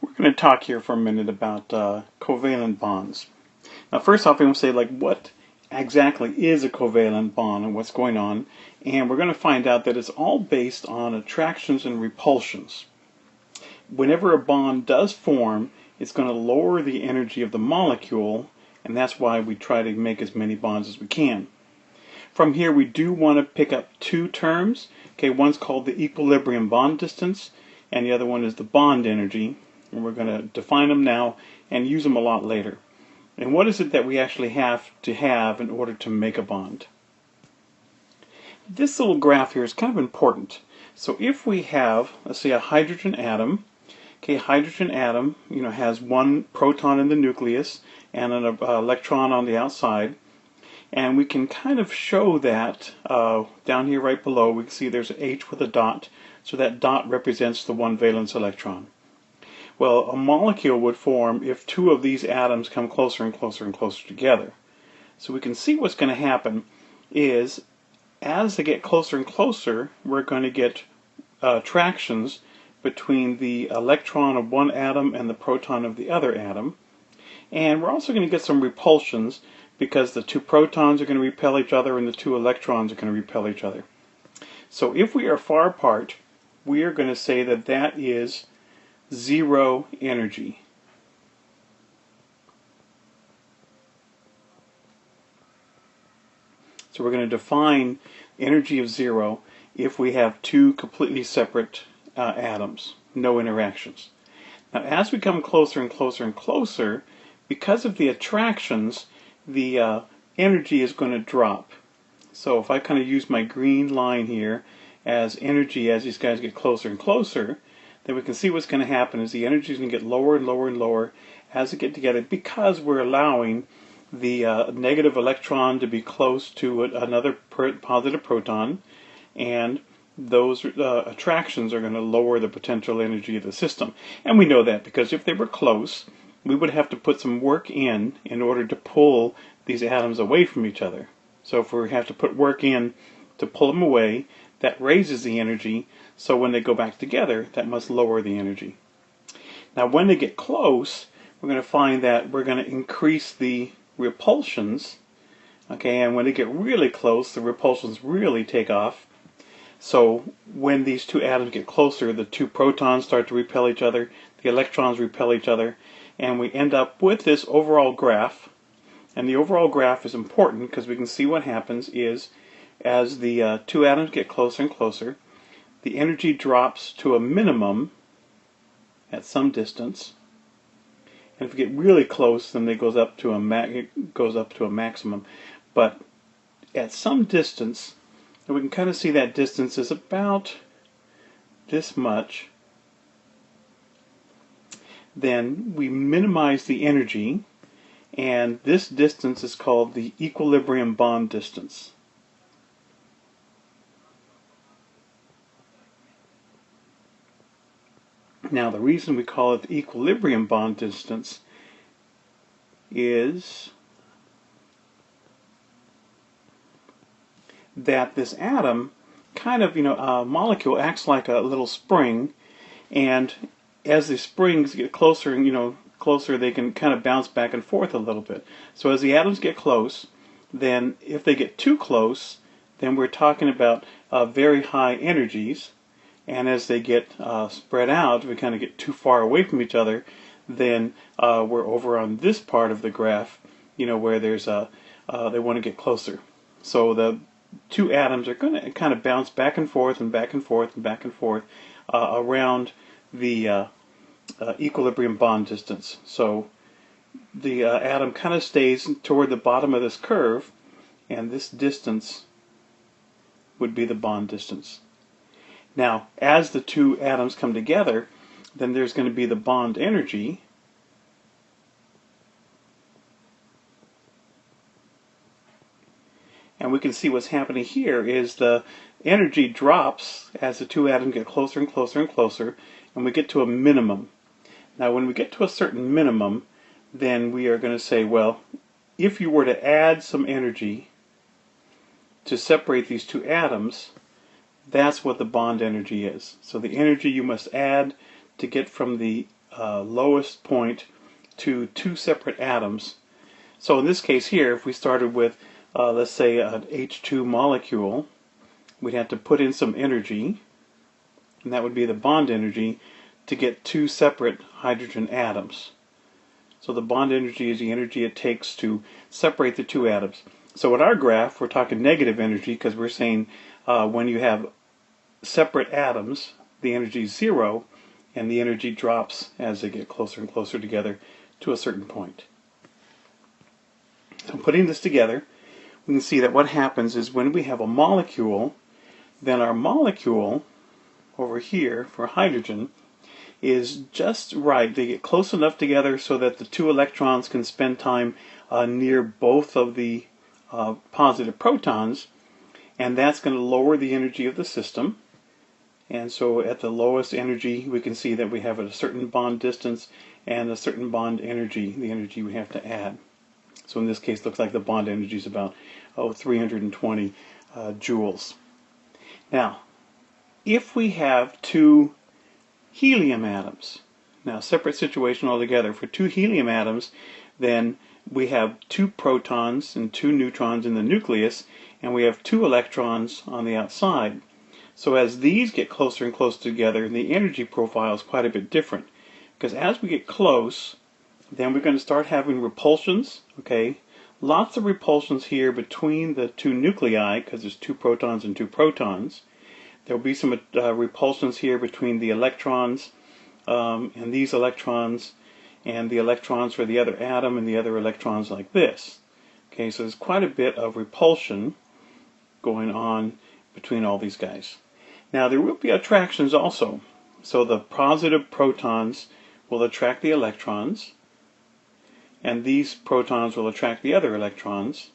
We're going to talk here for a minute about covalent bonds. Now, first off, I'm going to say, what exactly is a covalent bond and what's going on, and we're going to find out that it's all based on attractions and repulsions. Whenever a bond does form, it's going to lower the energy of the molecule, and that's why we try to make as many bonds as we can. From here, we do want to pick up two terms. Okay, one's called the equilibrium bond distance, and the other one is the bond energy. And we're going to define them now and use them a lot later. And what is it that we actually have to have in order to make a bond? This little graph here is kind of important. So if we have, let's say, a hydrogen atom, okay, hydrogen atom, has one proton in the nucleus and an electron on the outside, and we can kind of show that down here right below. We can see there's an H with a dot, so that dot represents the one valence electron. Well, a molecule would form if two of these atoms come closer and closer and closer together. So we can see what's going to happen is as they get closer and closer, we're going to get attractions between the electron of one atom and the proton of the other atom. And we're also going to get some repulsions because the two protons are going to repel each other and the two electrons are going to repel each other. So if we are far apart, we are going to say that that is zero energy. So we're going to define energy of zero if we have two completely separate atoms, no interactions. Now as we come closer and closer and closer, because of the attractions, the energy is going to drop. So if I kind of use my green line here as energy as these guys get closer and closer, then we can see what's going to happen is the energy is going to get lower and lower and lower as they get together because we're allowing the negative electron to be close to another positive proton, and those attractions are going to lower the potential energy of the system. And we know that because if they were close, we would have to put some work in order to pull these atoms away from each other. So if we have to put work in to pull them away, that raises the energy, so when they go back together, that must lower the energy. Now when they get close, we're going to find that we're going to increase the repulsions, okay, and when they get really close, the repulsions really take off. So when these two atoms get closer, the two protons start to repel each other, the electrons repel each other, and we end up with this overall graph. And the overall graph is important because we can see what happens is as the two atoms get closer and closer, the energy drops to a minimum at some distance. And if we get really close, then it goes up to a maximum. But at some distance, and we can kind of see that distance is about this much, then we minimize the energy, and this distance is called the equilibrium bond distance. Now the reason we call it the equilibrium bond distance is that this atom kind of, a molecule acts like a little spring, and as the springs get closer and closer, they can kind of bounce back and forth a little bit. So as the atoms get close, then if they get too close, then we're talking about very high energies. And as they get spread out, we kind of get too far away from each other, then we're over on this part of the graph, where there's they want to get closer. So the two atoms are going to kind of bounce back and forth and back and forth and back and forth around the equilibrium bond distance. So the atom kind of stays toward the bottom of this curve, and this distance would be the bond distance. Now, as the two atoms come together, then there's going to be the bond energy, and we can see what's happening here is the energy drops as the two atoms get closer and closer and closer, and we get to a minimum. Now when we get to a certain minimum, then we are going to say, well, if you were to add some energy to separate these two atoms, that's what the bond energy is. So the energy you must add to get from the lowest point to two separate atoms. So in this case here, if we started with, let's say, an H2 molecule, we'd have to put in some energy, and that would be the bond energy, to get two separate hydrogen atoms. So the bond energy is the energy it takes to separate the two atoms. So in our graph, we're talking negative energy because we're saying when you have separate atoms, the energy is zero, and the energy drops as they get closer and closer together to a certain point. So putting this together, we can see that what happens is when we have a molecule, then our molecule over here for hydrogen is just right. They get close enough together so that the two electrons can spend time near both of the positive protons, and that's going to lower the energy of the system. And so at the lowest energy, we can see that we have a certain bond distance and a certain bond energy, the energy we have to add. So in this case, it looks like the bond energy is about 320 joules. Now, if we have two helium atoms, now separate situation altogether, for two helium atoms, then we have two protons and two neutrons in the nucleus, and we have two electrons on the outside. So as these get closer and closer together, the energy profile is quite a bit different. Because as we get close, then we're going to start having repulsions, okay? Lots of repulsions here between the two nuclei, because there's two protons and two protons. There will be some repulsions here between the electrons and these electrons, and the electrons for the other atom and the other electrons like this. Okay, so there's quite a bit of repulsion going on between all these guys. Now there will be attractions also. So the positive protons will attract the electrons, and these protons will attract the other electrons,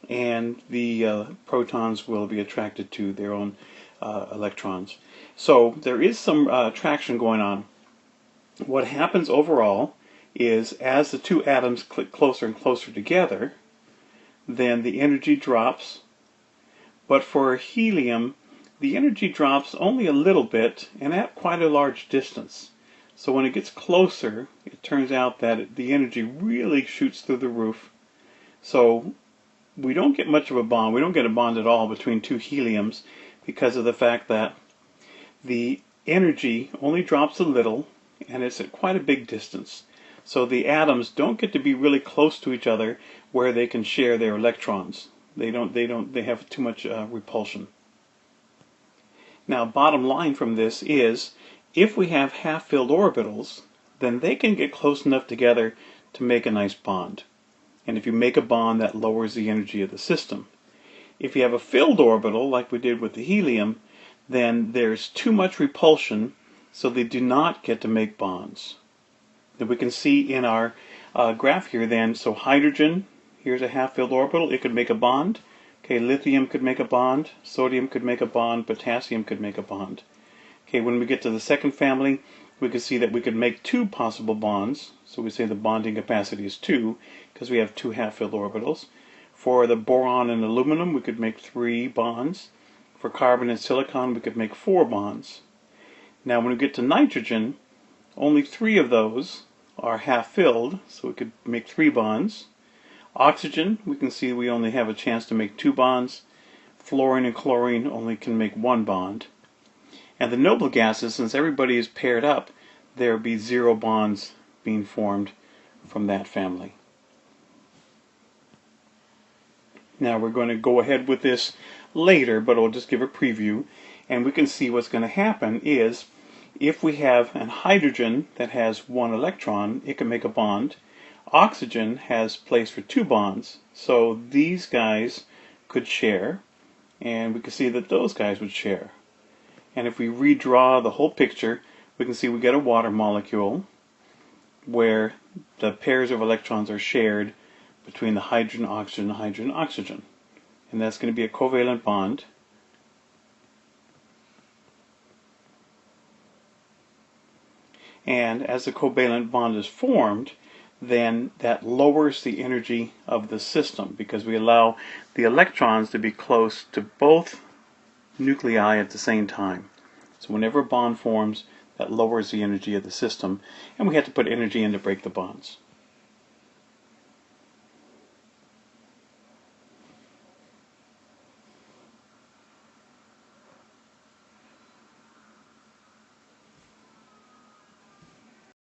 and the protons will be attracted to their own electrons. So there is some attraction going on. What happens overall is as the two atoms click closer and closer together, then the energy drops. But for helium, the energy drops only a little bit and at quite a large distance. So when it gets closer, it turns out that the energy really shoots through the roof. So we don't get much of a bond. We don't get a bond at all between two heliums because of the fact that the energy only drops a little and it's at quite a big distance. So the atoms don't get to be really close to each other where they can share their electrons. They have too much repulsion. Now, bottom line from this is, if we have half-filled orbitals, then they can get close enough together to make a nice bond. And if you make a bond, that lowers the energy of the system. If you have a filled orbital, like we did with the helium, then there's too much repulsion, so they do not get to make bonds. That we can see in our graph here then, so hydrogen, here's a half-filled orbital, it could make a bond. Okay, lithium could make a bond, sodium could make a bond, potassium could make a bond. Okay, when we get to the second family, we can see that we could make two possible bonds. So we say the bonding capacity is 2, because we have two half-filled orbitals. For the boron and aluminum, we could make 3 bonds. For carbon and silicon, we could make 4 bonds. Now when we get to nitrogen, only 3 of those are half-filled, so we could make 3 bonds. Oxygen, we can see we only have a chance to make 2 bonds. Fluorine and chlorine only can make 1 bond. And the noble gases, since everybody is paired up, there will be 0 bonds being formed from that family. Now we're going to go ahead with this later, but I'll just give a preview. And we can see what's going to happen is, if we have an hydrogen that has 1 electron, it can make a bond. Oxygen has place for 2 bonds, so these guys could share, and we can see that those guys would share. And if we redraw the whole picture, we can see we get a water molecule where the pairs of electrons are shared between the hydrogen, oxygen, hydrogen, oxygen. And that's going to be a covalent bond. And as the covalent bond is formed, then that lowers the energy of the system because we allow the electrons to be close to both nuclei at the same time. So whenever a bond forms, That lowers the energy of the system, and we have to put energy in to break the bonds.